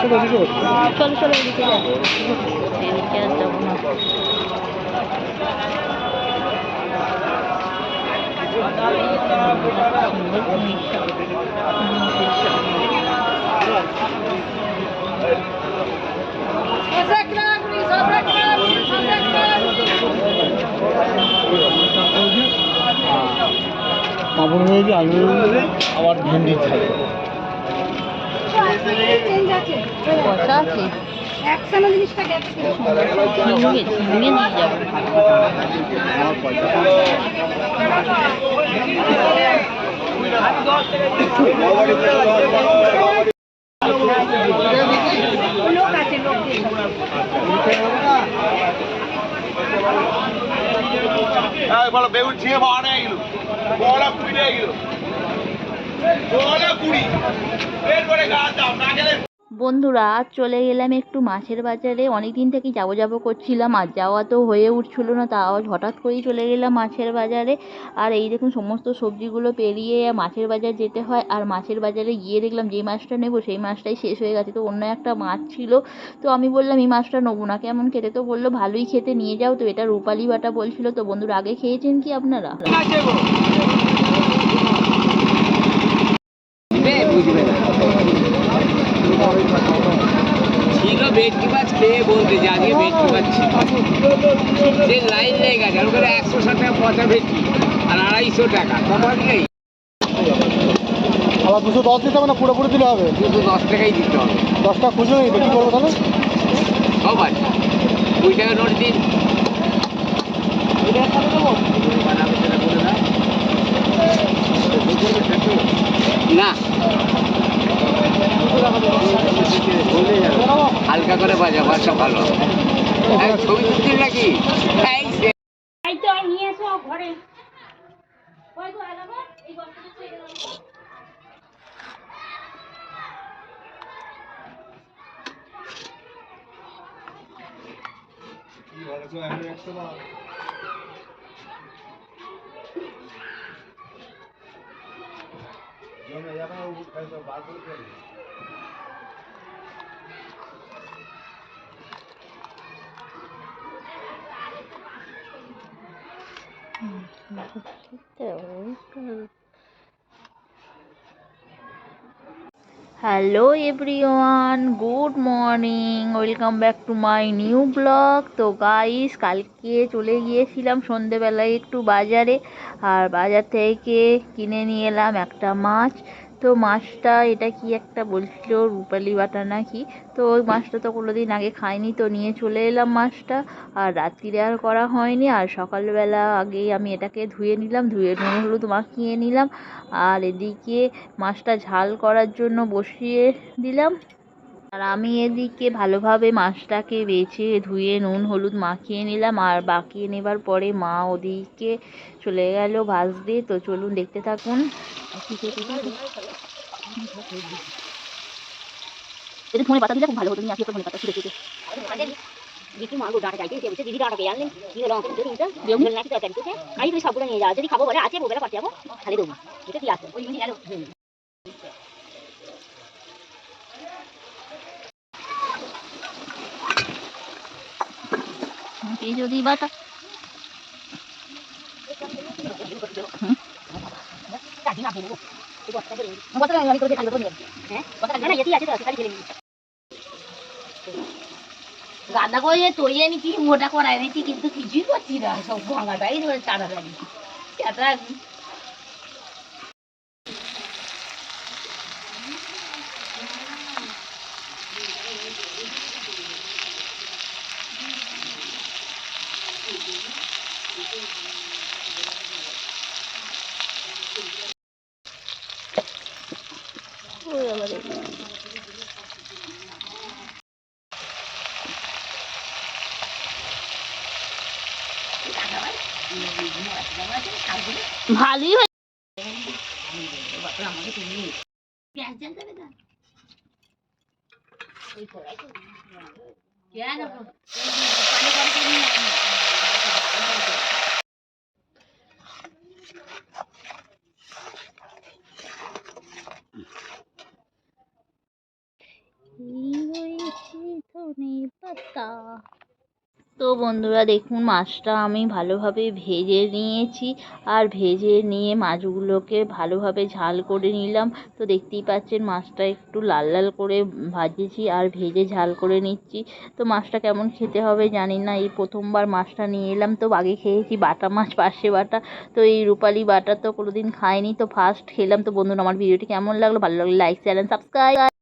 চলো চলো এদিকে যাবো, এদিকে আর যাবো না। পাপড় হয়েছে, আলু আবার ভেন্ডি থাকে। কষা আছে একসাথে জিনিসটাকে ঝিঙে ঝিঙে নিয়ে যাবো। বেগুন ছিঁড়ে পাওয়া নেই গেল, বড় কুড়ি নেই গেল, বড় কুড়ি বের করে গাছ দাও না গেলে। বন্ধুরা আজ চলে গেলাম একটু মাছের বাজারে। অনেক দিন থেকে যাবো যাবো করছিলাম, আর যাওয়া তো হয়ে উঠছিল না, তাও হঠাৎ করেই চলে গেলাম মাছের বাজারে। আর এই দেখুন সমস্ত সবজিগুলো পেরিয়ে মাছের বাজার যেতে হয়। আর মাছের বাজারে গিয়ে দেখলাম যে মাছটা নেবো সেই মাছটাই শেষ হয়ে গেছে, তো অন্য একটা মাছ ছিল। তো আমি বললাম এই মাছটা নেবো না, কেমন খেতে? তো বললো ভালোই খেতে, নিয়ে যাও। তো এটা রূপালি বাটা বলছিল। তো বন্ধুরা আগে খেয়েছেন কি আপনারা? বুঝবে না ছিল ভেটকি মাছ খেয়ে বলতে যে আজকে ভেটকি মাছ ছিল, যে লাইন লেগে গেছে আর ওখানে 160 টাকা পচা ভেটকি আর 250 টাকা তফাৎ নেই। আবার 210 দিতে হবে না, পুরোপুরি দিলে হবে? 210 টাকাই দিতে হবে। 10 টাকা খুচরো নেই তো কী করবো তাহলে? সব আছে, 2 টাকা নোট দিন। না হালকা করে বাজা, বাসা ভালো। ছবি তুলছেন নাকি? নিয়ে এসো ঘরে। Hello everyone, good morning, welcome back to my new blog. তো গাইস কালকে চলে গিয়েছিলাম সন্ধেবেলায় একটু বাজারে, আর বাজার থেকে কিনে নিয়ে এলাম একটা মাছ। তো মাছটা এটা কি একটা বলছিল রূপালি বাটা নাকি, তো ওই মাছটা তো কোনোদিন আগে খাইনি, তো নিয়ে চলে এলাম মাছটা। আর রাত্রিরে আর করা হয়নি, আর সকালবেলা আগেই আমি এটাকে ধুয়ে নিলাম, ধুয়ে নুন হলুদ মাখিয়ে নিলাম। আর এদিকে মাছটা ঝাল করার জন্য বসিয়ে দিলাম। আর আমি এদিকে ভালোভাবে মাছটাকে বেছে ধুয়ে নুন হলুদ মাখিয়ে নিলাম, আর মাখিয়ে নেবার পরে মা ওদিকে চলে গেল ভাজতে। তো চলুন দেখতে থাকুন। যদি ধনে পাতা দিলে খুব ভালো হতো, নিয়ে আসি ধনে পাতা ছিঁড়ে ছিঁড়ে। দিদি মাগো ডাটা চাইতে এসে দিদি ডাটা পেয়ে আনলেন, কি হলো আমাকে দুটো বেগুন নাকি তরকারি তো খাই, তুই সবগুলো নিয়ে যাও, যদি খাবো বলে আছে বলে পাঠিয়ে যাবো, খালি দেবো। এটা কি আছে ওই মিনি গেল। এই যদি বাটা রান্না করে তৈরি নিচ্ছি, মোটা করাই নিচ্ছি, কিন্তু কিছুই করছি না, সব ভাঙাটাই চাঁদা লাগিয়েছি। ভালোই হয়। ধনে পাতা। তো বন্ধুরা দেখুন, মাছটা আমি ভালোভাবে ভেজে নিয়েছি, আর ভেজে নিয়ে মাছগুলোকে ভালোভাবে ঝাল করে নিলাম। তো দেখতেই পাচ্ছেন মাছটা একটু লাল লাল করে ভাজেছি আর ভেজে ঝাল করে নিচ্ছি। তো মাছটা কেমন খেতে হবে জানি না, এই প্রথমবার মাছটা নিয়ে এলাম। তো আগে খেয়েছি বাটা মাছ, পার্শে বাটা, তো এই রূপালি বাটা তো কোনোদিন খাইনি, তো ফার্স্ট খেলাম। তো বন্ধুরা আমার ভিডিওটি কেমন লাগলো, ভালো লাগলে লাইক চ্যানেল সাবস্ক্রাইব।